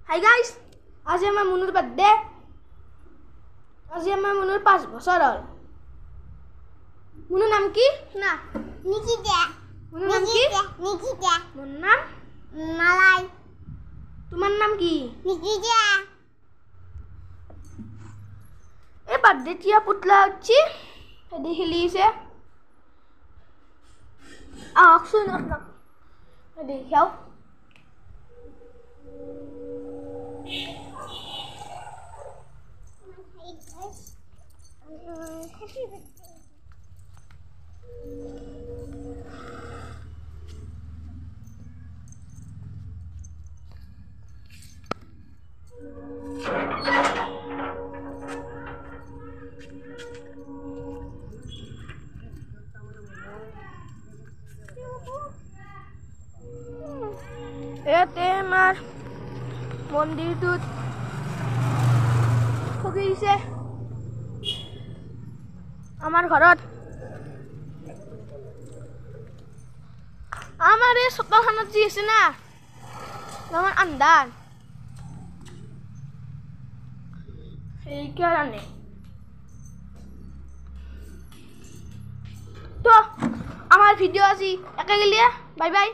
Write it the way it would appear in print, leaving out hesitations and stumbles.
Hi guys, আজি আমাৰ মুনুৰ birthday. আজি আমাৰ মুনুৰ 5 বছৰ হ'ল। মুনুৰ নাম কি? না নিকিতা। মুনুৰ নাম কি? নিকিতা। মুনুৰ নাম মালাই। তোমাৰ নাম কি? নিকিতা। এই বাৰ্থডে টিয়া পুতলা হচ্ছি এদি খেলিছে। আহকচোন আপোনাক দেখাও। Happy birthday. ইয়াতে আমাৰ মন্দিৰটোত সজাইছে আমাৰ ঘৰত। আমাৰ এই চোতালখনত যি আছে না আমাৰ আন্ধাৰ সেইকাৰণে তো আমাৰ ভিডিঅ' আজি একে গেলিয়ে বাই বাই।